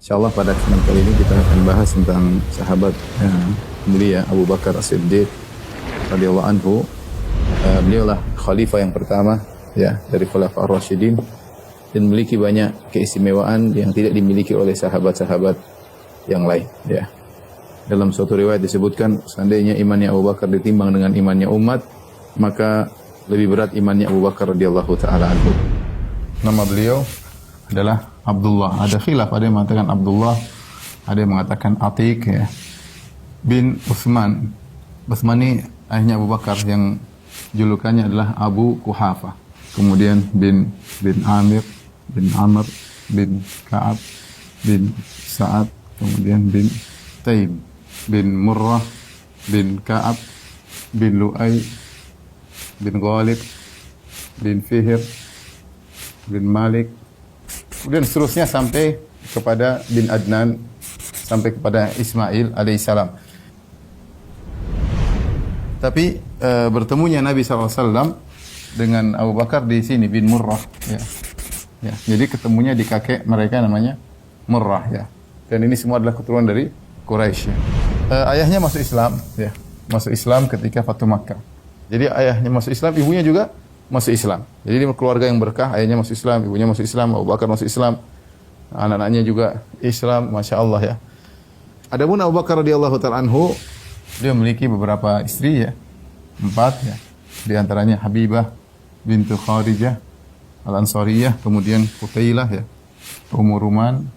Insyaallah pada kesempatan kali ini kita akan bahas tentang sahabat mulia Abu Bakar As-Siddiq radhiyallahu anhu. Beliaulah khalifah yang pertama ya dari Khulafaur Rasyidin dan memiliki banyak keistimewaan yang tidak dimiliki oleh sahabat-sahabat yang lain ya. Dalam suatu riwayat disebutkan seandainya imannya Abu Bakar ditimbang dengan imannya umat, maka lebih berat imannya Abu Bakar radhiyallahu taala anhu. Nama beliau adalah Abdullah. Ada khilaf, ada yang mengatakan Abdullah, ada yang mengatakan Atiq ya. Bin Utsman. Utsman ini ayahnya Abu Bakar yang julukannya adalah Abu Quhafah. Kemudian bin Amir, bin Amr, bin Ka'ab, bin Sa'ad, kemudian bin Taim, bin Murrah, bin Ka'ab, bin Lu'ay, bin Ghalib, bin Fihr, bin Malik, kemudian seterusnya sampai kepada bin Adnan, sampai kepada Ismail alaihissalam. Tapi bertemunya Nabi SAW dengan Abu Bakar di sini bin Murrah ya. Ya, jadi ketemunya di kakek mereka namanya Murrah ya. Dan ini semua adalah keturunan dari Quraisy. Ya. Ayahnya masuk Islam ya. Masuk Islam ketika Fatu Makkah. Jadi ayahnya masuk Islam, ibunya juga masuk Islam. Jadi ini keluarga yang berkah, ayahnya masuk Islam, ibunya masuk Islam, Abu Bakar masuk Islam. Anak-anaknya juga Islam, Masya Allah ya. Adapun Abu Bakar radhiyallahu ta'ala anhu, dia memiliki beberapa istri ya. 4 ya. Di antaranya Habibah bintu Kharijah Al-Ansariyah, kemudian Qutailah ya. Ummu Ruman,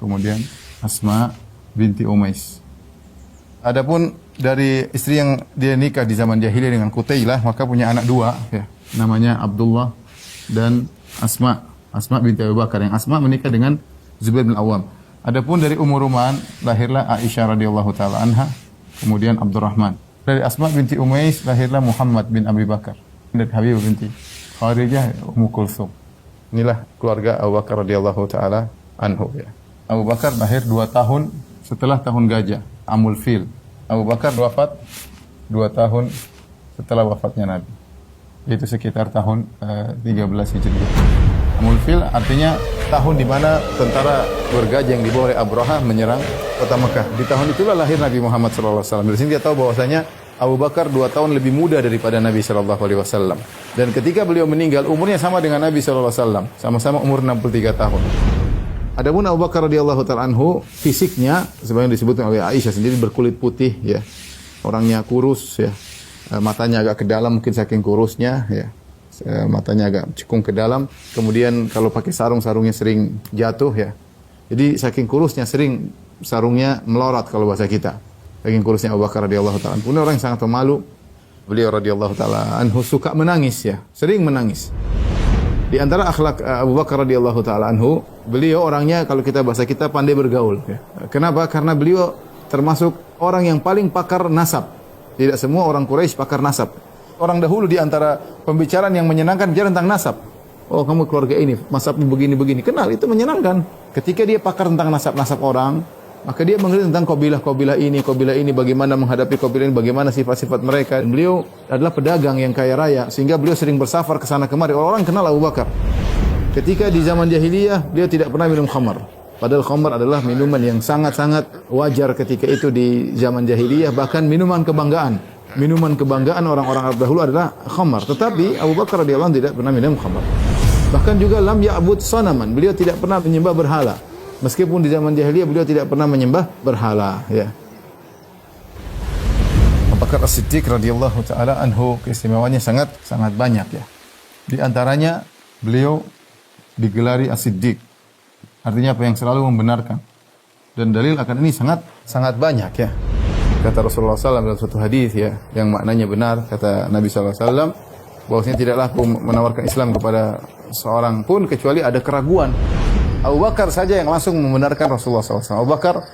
kemudian Asma binti Umais. Adapun dari istri yang dia nikah di zaman jahiliyah dengan Qutailah, maka punya anak 2 ya. Namanya Abdullah dan Asma. Asma binti Abu Bakar. Yang Asma menikah dengan Zubair bin Awam. Adapun dari Ummu Ruman lahirlah Aisyah radhiyallahu taala anha, kemudian Abdurrahman. Dari Asma binti Umais lahirlah Muhammad bin Abi Bakar. Dari Habibah binti Kharijah Ummu Kulthum. Inilah keluarga Abu Bakar radhiyallahu taala anhu ya. Abu Bakar lahir 2 tahun setelah tahun gajah, Amul Fil. Abu Bakar wafat 2 tahun setelah wafatnya Nabi. Itu sekitar tahun 13 Hijriah. Amul Fil artinya tahun di mana tentara bergajah yang dibawa oleh Abraha menyerang kota Mekah. Di tahun itulah lahir Nabi Muhammad SAW. Dari sini dia tahu bahwasanya Abu Bakar 2 tahun lebih muda daripada Nabi SAW. Dan ketika beliau meninggal, umurnya sama dengan Nabi SAW. Sama-sama umur 63 tahun. Adapun Abu Bakar radhiyallahu ta'ala anhu, fisiknya sebagaimana disebutkan oleh Aisyah sendiri berkulit putih ya. Orangnya kurus ya. Matanya agak ke dalam mungkin saking kurusnya ya. Matanya agak cekung ke dalam. Kemudian kalau pakai sarung, sarungnya sering jatuh ya. Jadi saking kurusnya sering sarungnya melorot kalau bahasa kita. Saking kurusnya Abu Bakar radhiyallahu ta'ala anhu. Orang yang sangat pemalu. Beliau radhiyallahu ta'ala anhu suka menangis ya. Sering menangis. Di antara akhlak Abu Bakar radhiyallahu ta'ala anhu, beliau orangnya kalau kita bahasa kita pandai bergaul ya. Kenapa? Karena beliau termasuk orang yang paling pakar nasab. Tidak semua orang Quraisy pakar nasab. Orang dahulu di antara pembicaraan yang menyenangkan bicara tentang nasab. Oh, kamu keluarga ini, nasabmu begini-begini. Kenal, itu menyenangkan. Ketika dia pakar tentang nasab-nasab orang, maka dia mengerti tentang kabilah ini, bagaimana menghadapi kabilah ini, bagaimana sifat-sifat mereka. Dan beliau adalah pedagang yang kaya raya, sehingga beliau sering bersafar ke sana kemari. Orang kenal Abu Bakar. Ketika di zaman jahiliyah, beliau tidak pernah minum khamar. Padahal khamar adalah minuman yang sangat-sangat wajar ketika itu di zaman jahiliyah, bahkan minuman kebanggaan. Minuman kebanggaan orang-orang Arab dahulu adalah khamar. Tetapi Abu Bakar radhiyallahu anhu tidak pernah minum khamar. Bahkan juga lam ya'bud sanaman. Beliau tidak pernah menyembah berhala. Meskipun di zaman jahiliyah beliau tidak pernah menyembah berhala ya. Abu Bakar As-Siddiq radhiyallahu taala anhu keistimewaannya sangat banyak ya. Di antaranya beliau digelari As-Siddiq. Artinya apa yang selalu membenarkan. Dan dalil akan ini sangat banyak ya. Kata Rasulullah SAW dalam suatu hadis ya, yang maknanya benar, kata Nabi SAW, bahwasanya tidaklah aku menawarkan Islam kepada seorang pun kecuali ada keraguan. Abu Bakar saja yang langsung membenarkan Rasulullah SAW. Abu Bakar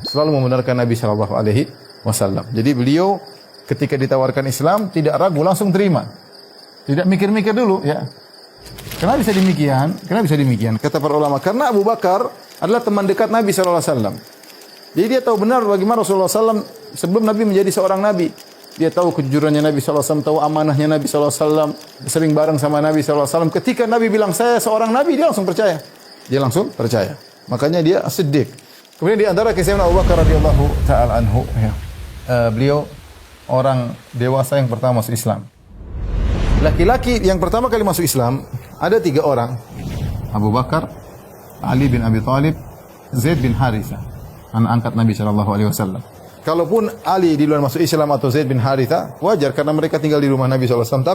selalu membenarkan Nabi SAW. Jadi beliau ketika ditawarkan Islam tidak ragu, langsung terima. Tidak mikir-mikir dulu ya. Kenapa bisa demikian? Kata para ulama, karena Abu Bakar adalah teman dekat Nabi SAW. Jadi dia tahu benar bagaimana Rasulullah SAW sebelum Nabi menjadi seorang Nabi. Dia tahu kejujurannya Nabi SAW, tahu amanahnya Nabi SAW, sering bareng sama Nabi SAW. Ketika Nabi bilang saya seorang Nabi, dia langsung percaya. Makanya dia Siddiq. Kemudian di antara kisah Abu Bakar radhiyallahu taala anhu, ya. Beliau orang dewasa yang pertama masuk Islam. Laki-laki yang pertama kali masuk Islam ada 3 orang. Abu Bakar, Ali bin Abi Thalib, Zaid bin Harithah, anak angkat Nabi sallallahu alaihi wasallam. Kalaupun Ali di luar masuk Islam atau Zaid bin Harithah, wajar karena mereka tinggal di rumah Nabi sallallahu alaihi wasallam,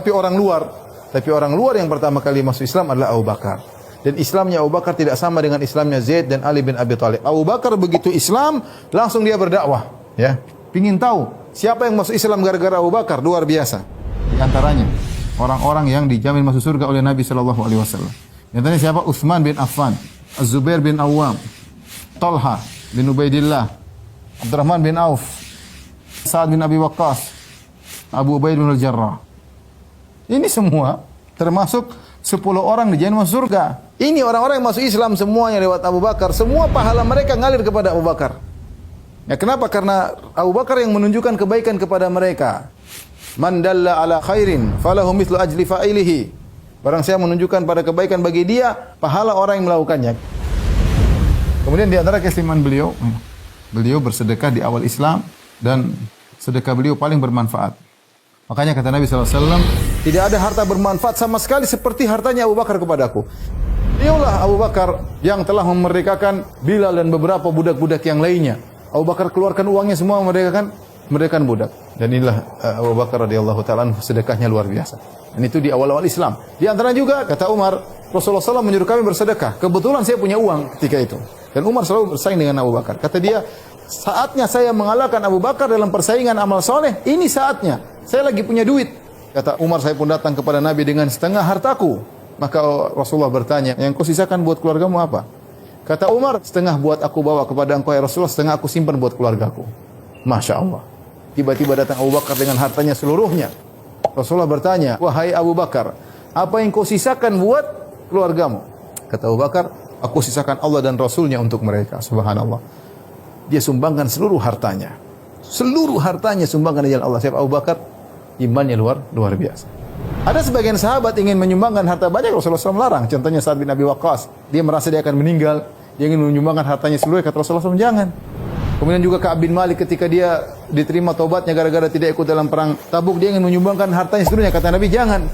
tapi orang luar yang pertama kali masuk Islam adalah Abu Bakar. Dan Islamnya Abu Bakar tidak sama dengan Islamnya Zaid dan Ali bin Abi Thalib. Abu Bakar begitu Islam, langsung dia berdakwah, ya. Pingin tahu siapa yang masuk Islam gara-gara Abu Bakar, luar biasa. Di antaranya orang-orang yang dijamin masuk surga oleh Nabi sallallahu alaihi wasallam. Di antaranya siapa? Utsman bin Affan, Az-Zubair bin Awwam, Talha bin Ubaidillah, Abdurrahman bin Auf, Sa'ad bin Abi Waqqas, Abu Ubaid bin Al-Jarrah. Ini semua termasuk 10 orang dijamin masuk surga. Ini orang-orang yang masuk Islam semuanya lewat Abu Bakar. Semua pahala mereka ngalir kepada Abu Bakar. Ya, kenapa? Karena Abu Bakar yang menunjukkan kebaikan kepada mereka. Man dalla ala khairin falahu mithlu ajli fa'ilihi. Barang siapa menunjukkan pada kebaikan bagi dia, pahala orang yang melakukannya. Kemudian di antara keistimewaan beliau bersedekah di awal Islam dan sedekah beliau paling bermanfaat. Makanya kata Nabi SAW, tidak ada harta bermanfaat sama sekali seperti hartanya Abu Bakar kepadaku. Dialah Abu Bakar yang telah memerdekakan Bilal dan beberapa budak-budak yang lainnya. Abu Bakar keluarkan uangnya semua memerdekakan budak. Dan inilah Abu Bakar radhiyallahu ta'ala sedekahnya luar biasa. Dan itu di awal-awal Islam. Di antara juga kata Umar, Rasulullah SAW menyuruh kami bersedekah. Kebetulan saya punya uang ketika itu. Dan Umar selalu bersaing dengan Abu Bakar. Kata dia, saatnya saya mengalahkan Abu Bakar dalam persaingan amal soleh. Ini saatnya. Saya lagi punya duit. Kata Umar, saya pun datang kepada Nabi dengan setengah hartaku. Maka Rasulullah bertanya, yang kau sisakan buat keluargamu apa? Kata Umar, setengah buat aku bawa kepada engkau ya Rasulullah, setengah aku simpan buat keluargaku. Masya Allah. Tiba-tiba datang Abu Bakar dengan hartanya seluruhnya. Rasulullah bertanya, wahai Abu Bakar, apa yang kau sisakan buat keluargamu? Kata Abu Bakar, aku sisakan Allah dan Rasulnya untuk mereka. Subhanallah. Dia sumbangkan seluruh hartanya. Seluruh hartanya sumbangkan di jalan Allah. Siapa Abu Bakar? Imannya luar biasa. Ada sebagian sahabat ingin menyumbangkan harta banyak, Rasulullah SAW larang. Contohnya Sa'ad bin Abi Waqqas. Dia merasa dia akan meninggal. Dia ingin menyumbangkan hartanya seluruh. Kata Rasulullah SAW, jangan. Kemudian juga Ka'ab bin Malik ketika dia diterima taubatnya gara-gara tidak ikut dalam perang Tabuk, dia ingin menyumbangkan hartanya seluruhnya. Kata Nabi, jangan.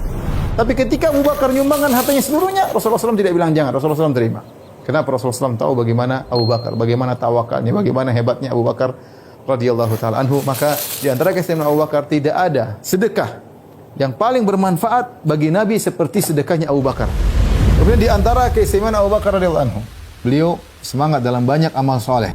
Tapi ketika Abu Bakar menyumbangkan hartanya seluruhnya, Rasulullah SAW tidak bilang jangan. Rasulullah SAW terima. Kenapa? Rasulullah SAW tahu bagaimana Abu Bakar, bagaimana tawakalnya, bagaimana hebatnya Abu Bakar radhiyallahu ta'ala anhu. Maka di antara keistimewaan Abu Bakar, tidak ada sedekah yang paling bermanfaat bagi Nabi seperti sedekahnya Abu Bakar. Kemudian di antara keistimewaan Abu Bakar radhiyallahu anhu, beliau semangat dalam banyak amal soleh.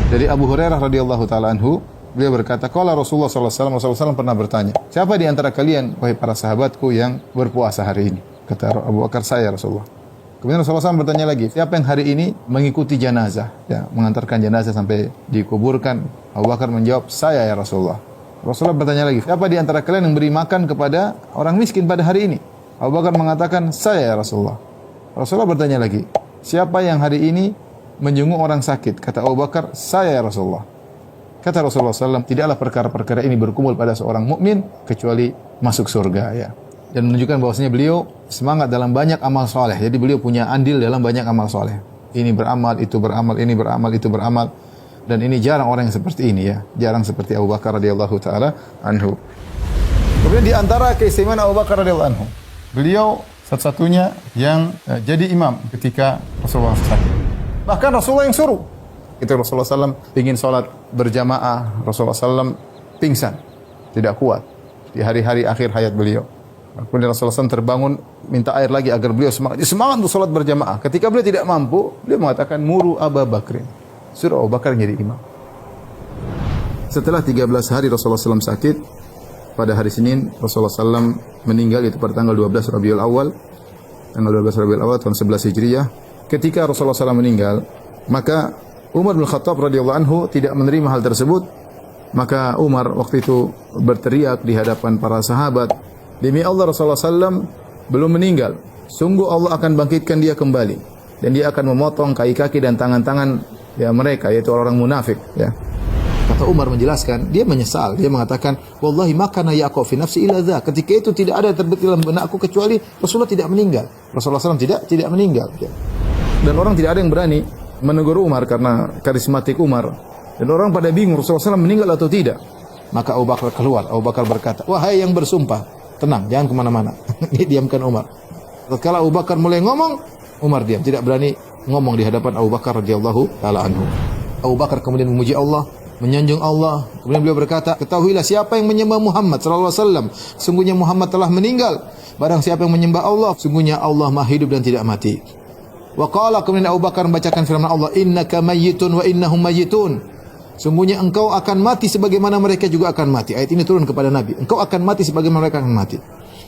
Dari Abu Hurairah radhiyallahu ta'ala anhu, beliau berkata, qala Rasulullah sallallahu alaihi wasallam, Rasulullah SAW pernah bertanya, siapa di antara kalian, wahai para sahabatku, yang berpuasa hari ini? Kata Abu Bakar, saya Rasulullah. Kemudian Rasulullah SAW bertanya lagi, siapa yang hari ini mengikuti jenazah, ya, mengantarkan jenazah sampai dikuburkan? Abu Bakar menjawab, saya ya Rasulullah. Rasulullah bertanya lagi, siapa di antara kalian yang beri makan kepada orang miskin pada hari ini? Abu Bakar mengatakan, saya ya Rasulullah. Rasulullah bertanya lagi, siapa yang hari ini menjenguk orang sakit? Kata Abu Bakar, saya ya Rasulullah. Kata Rasulullah SAW, tidaklah perkara-perkara ini berkumpul pada seorang mukmin kecuali masuk surga, ya. Dan menunjukkan bahwasanya beliau semangat dalam banyak amal soleh. Jadi beliau punya andil dalam banyak amal soleh. Ini beramal, itu beramal, ini beramal, itu beramal. Dan ini jarang orang yang seperti ini, ya. Jarang seperti Abu Bakar radhiyallahu ta'ala anhu. Kemudian di antara keistimewaan Abu Bakar radhiyallahu anhu, beliau satu-satunya yang jadi imam ketika Rasulullah sakit. Bahkan Rasulullah yang suruh. Itu Rasulullah SAW ingin sholat berjamaah. Rasulullah SAW pingsan, tidak kuat di hari-hari akhir hayat beliau. Kemudian Rasulullah SAW terbangun, minta air lagi agar beliau semangat untuk sholat berjamaah. Ketika beliau tidak mampu, beliau mengatakan, muru Abu Bakrin. Suruh Abu Bakar menjadi imam. Setelah 13 hari Rasulullah SAW sakit, pada hari Senin Rasulullah SAW meninggal, itu pada tanggal 12 Rabiul Awal, tanggal 12 Rabiul Awal tahun 11 Hijriah. Ketika Rasulullah SAW meninggal, maka Umar bin Khattab radhiyallahu anhu tidak menerima hal tersebut. Maka Umar waktu itu berteriak di hadapan para sahabat, demi Allah Rasulullah SAW belum meninggal. Sungguh Allah akan bangkitkan dia kembali. Dan dia akan memotong kaki-kaki dan tangan-tangan ya mereka, yaitu orang munafik. Ya. Kata Umar menjelaskan, dia menyesal. Dia mengatakan, wallahi makana yaqau fi nafsi illa dza. Ketika itu tidak ada terbetik dalam benakku kecuali Rasulullah tidak meninggal. Rasulullah SAW tidak meninggal. Ya. Dan orang tidak ada yang berani menegur Umar karena karismatik Umar. Dan orang pada bingung Rasulullah SAW meninggal atau tidak. Maka Abu Bakar keluar. Abu Bakar berkata, wahai yang bersumpah, tenang, jangan kemana-mana. Dia diamkan Umar. Tatkala Abu Bakar mulai ngomong, Umar diam, tidak berani ngomong di hadapan Abu Bakar radhiyallahu taala anhu. Abu Bakar kemudian memuji Allah, menyanjung Allah. Kemudian beliau berkata, ketahuilah siapa yang menyembah Muhammad sallallahu alaihi wasallam, sungguhnya Muhammad telah meninggal. Barang siapa yang menyembah Allah, sungguhnya Allah Maha hidup dan tidak mati. Wa qala, kemudian Abu Bakar membacakan firman Allah, innaka mayyitun wa innahum mayyitun. Sungguhnya engkau akan mati sebagaimana mereka juga akan mati. Ayat ini turun kepada Nabi. Engkau akan mati sebagaimana mereka akan mati.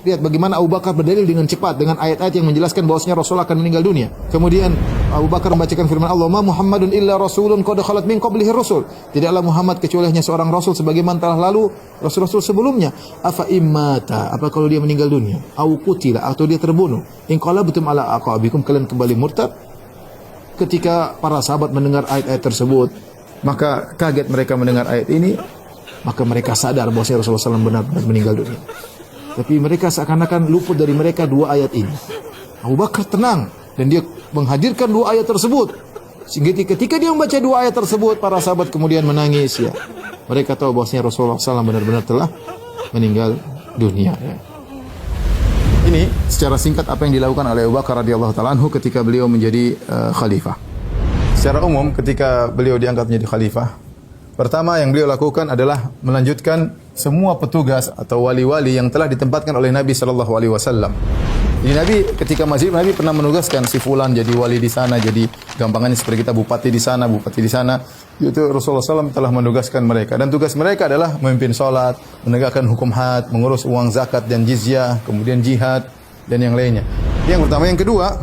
Lihat bagaimana Abu Bakar berdalil dengan cepat dengan ayat-ayat yang menjelaskan bahwasanya Rasul akan meninggal dunia. Kemudian Abu Bakar membacakan firman Allah, "Ma Muhammadun illa rasulun qad khalat min qablihi rusul." Tidaklah Muhammad kecuali hanya seorang rasul sebagaimana telah lalu rasul-rasul sebelumnya. Afa immata, apa kalau dia meninggal dunia? Au qutila, atau dia terbunuh. In qalabtum ala aqabikum, kalian kembali murtad. Ketika para sahabat mendengar ayat-ayat tersebut, maka kaget mereka mendengar ayat ini, maka mereka sadar bahwa Rasulullah SAW benar-benar meninggal dunia. Tapi mereka seakan-akan luput dari mereka dua ayat ini. Abu Bakar tenang dan dia menghadirkan dua ayat tersebut. Sehingga ketika dia membaca dua ayat tersebut, para sahabat kemudian menangis. Ya, mereka tahu bahwasanya Rasulullah SAW benar-benar telah meninggal dunia. Ya. Ini secara singkat apa yang dilakukan oleh Abu Bakar radhiyallahu taala anhu ketika beliau menjadi khalifah. Secara umum ketika beliau diangkat menjadi khalifah, pertama yang beliau lakukan adalah melanjutkan semua petugas atau wali-wali yang telah ditempatkan oleh Nabi sallallahu alaihi wasallam. Jadi Nabi ketika masih Nabi pernah menugaskan si fulan jadi wali di sana, jadi gampangannya seperti kita bupati di sana, bupati di sana. Itu Rasulullah SAW telah menugaskan mereka dan tugas mereka adalah memimpin salat, menegakkan hukum had, mengurus uang zakat dan jizyah, kemudian jihad dan yang lainnya. Yang pertama, yang kedua,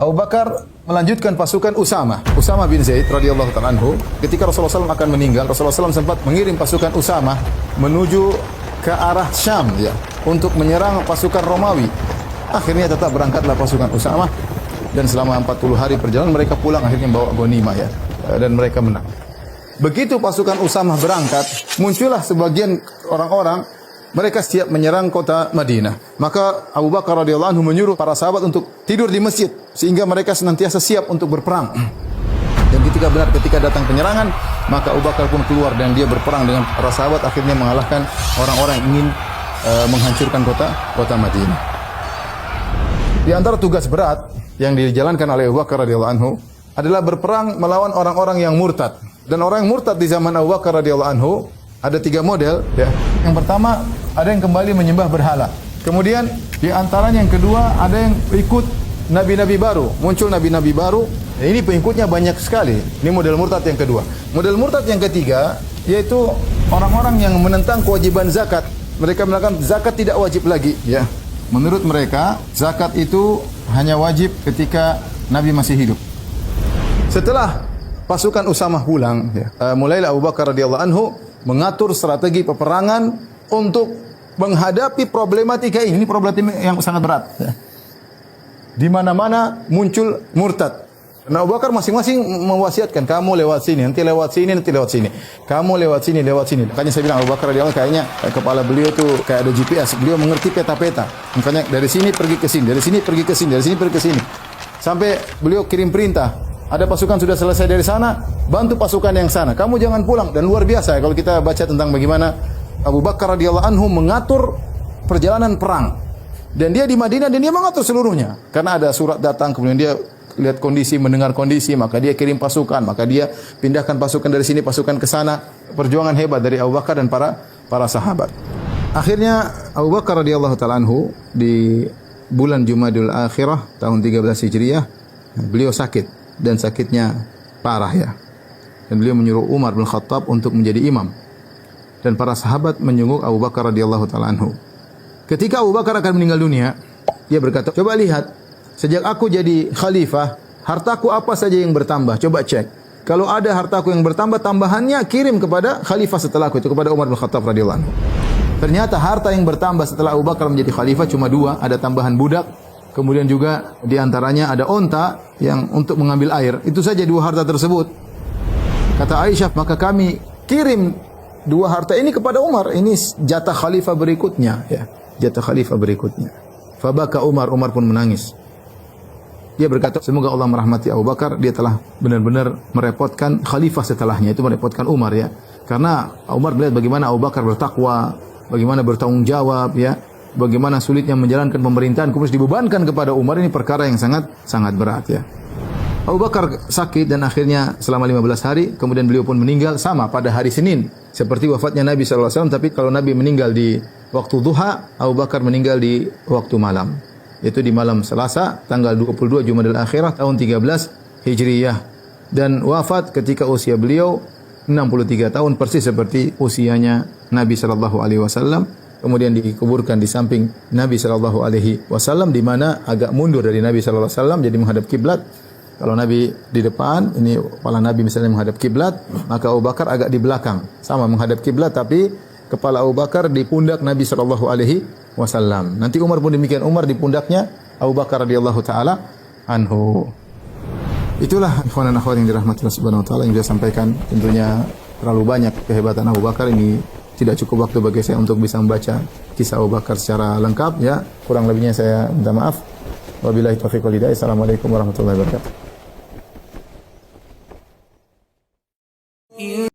Abu Bakar melanjutkan pasukan Usama bin Zaid radhiyallahu ta'ala anhu. Ketika Rasulullah SAW akan meninggal, Rasulullah SAW sempat mengirim pasukan Usama menuju ke arah Syam ya, untuk menyerang pasukan Romawi. Akhirnya tetap berangkatlah pasukan Usama dan selama 40 hari perjalanan mereka pulang akhirnya bawa ghanimah ya, dan mereka menang. Begitu pasukan Usama berangkat, muncullah sebagian orang-orang mereka siap menyerang kota Madinah. Maka Abu Bakar radhiyallahu anhu menyuruh para sahabat untuk tidur di masjid sehingga mereka senantiasa siap untuk berperang. Dan ketika datang penyerangan, maka Abu Bakar pun keluar dan dia berperang dengan para sahabat, akhirnya mengalahkan orang-orang yang ingin menghancurkan kota Madinah. Di antara tugas berat yang dijalankan oleh Abu Bakar radhiyallahu anhu adalah berperang melawan orang-orang yang murtad. Dan orang yang murtad di zaman Abu Bakar radhiyallahu anhu ada 3 model ya. Yang pertama, ada yang kembali menyembah berhala. Kemudian di antaranya yang kedua, ada yang ikut nabi-nabi baru. Muncul nabi-nabi baru. Ini pengikutnya banyak sekali. Ini model murtad yang kedua. Model murtad yang ketiga yaitu orang-orang yang menentang kewajiban zakat. Mereka mengatakan zakat tidak wajib lagi ya. Menurut mereka, zakat itu hanya wajib ketika Nabi masih hidup. Setelah pasukan Usamah pulang ya, mulailah Abu Bakar radhiyallahu anhu mengatur strategi peperangan untuk menghadapi problematika ini. Ini problematika yang sangat berat. Di mana-mana muncul murtad. Nah, Abu Bakar masing-masing mewasiatkan, kamu lewat sini, nanti lewat sini, nanti lewat sini. Kamu lewat sini, lewat sini. Makanya saya bilang Abu Bakar radhiyallahu kayaknya kepala beliau tuh kayak ada GPS. Beliau mengerti peta-peta. Makanya dari sini pergi ke sini, dari sini pergi ke sini, dari sini pergi ke sini. Sampai beliau kirim perintah. Ada pasukan sudah selesai dari sana, bantu pasukan yang sana. Kamu jangan pulang. Dan luar biasa ya, kalau kita baca tentang bagaimana Abu Bakar radhiyallahu anhu mengatur perjalanan perang. Dan dia di Madinah dan dia mengatur seluruhnya. Karena ada surat datang, kemudian dia lihat kondisi, mendengar kondisi, maka dia kirim pasukan, maka dia pindahkan pasukan dari sini, pasukan ke sana. Perjuangan hebat dari Abu Bakar dan para sahabat. Akhirnya Abu Bakar radhiyallahu ta'ala anhu di bulan Jumadil Akhirah tahun 13 Hijriah, beliau sakit. Dan sakitnya parah ya. Dan beliau menyuruh Umar bin Khattab untuk menjadi imam. Dan para sahabat menjenguk Abu Bakar radhiyallahu ta'ala anhu. Ketika Abu Bakar akan meninggal dunia, dia berkata, coba lihat, sejak aku jadi khalifah, hartaku apa saja yang bertambah? Coba cek. Kalau ada hartaku yang bertambah, tambahannya kirim kepada khalifah setelahku, itu kepada Umar bin Khattab radhiyallahu anhu. Ternyata harta yang bertambah setelah Abu Bakar menjadi khalifah cuma 2, ada tambahan budak. Kemudian juga di antaranya ada onta yang untuk mengambil air. Itu saja 2 harta tersebut. Kata Aisyah, maka kami kirim 2 harta ini kepada Umar. Ini jatah khalifah berikutnya. Ya, jatah khalifah berikutnya. Fabaka Umar pun menangis. Dia berkata, semoga Allah merahmati Abu Bakar, dia telah benar-benar merepotkan khalifah setelahnya, itu merepotkan Umar ya. Karena Umar melihat bagaimana Abu Bakar bertakwa, bagaimana bertanggung jawab ya, bagaimana sulitnya menjalankan pemerintahan, kemudian dibebankan kepada Umar, ini perkara yang sangat berat ya. Abu Bakar sakit dan akhirnya selama 15 hari, kemudian beliau pun meninggal sama pada hari Senin. Seperti wafatnya Nabi SAW, tapi kalau Nabi meninggal di waktu duha, Abu Bakar meninggal di waktu malam. Yaitu di malam Selasa, tanggal 22 Jumadil Akhirah, tahun 13 Hijriyah. Dan wafat ketika usia beliau 63 tahun, persis seperti usianya Nabi SAW. Kemudian dikuburkan di samping Nabi SAW, di mana agak mundur dari Nabi SAW, jadi menghadap kiblat. Kalau Nabi di depan, ini kepala Nabi misalnya menghadap kiblat, maka Abu Bakar agak di belakang, sama menghadap kiblat, tapi kepala Abu Bakar di pundak Nabi SAW. Nanti Umar pun demikian, Umar di pundaknya Abu Bakar radhiyallahu taala anhu. Itulah ikhwan dan akhwat yang dirahmati Allah Subhanahu wa taala yang saya sampaikan. Tentunya terlalu banyak kehebatan Abu Bakar, ini tidak cukup waktu bagi saya untuk bisa membaca kisah Abu Bakar secara lengkap ya. Kurang lebihnya saya minta maaf. Wabillahi taufiq wal hidayah. Assalamualaikum warahmatullahi wabarakatuh.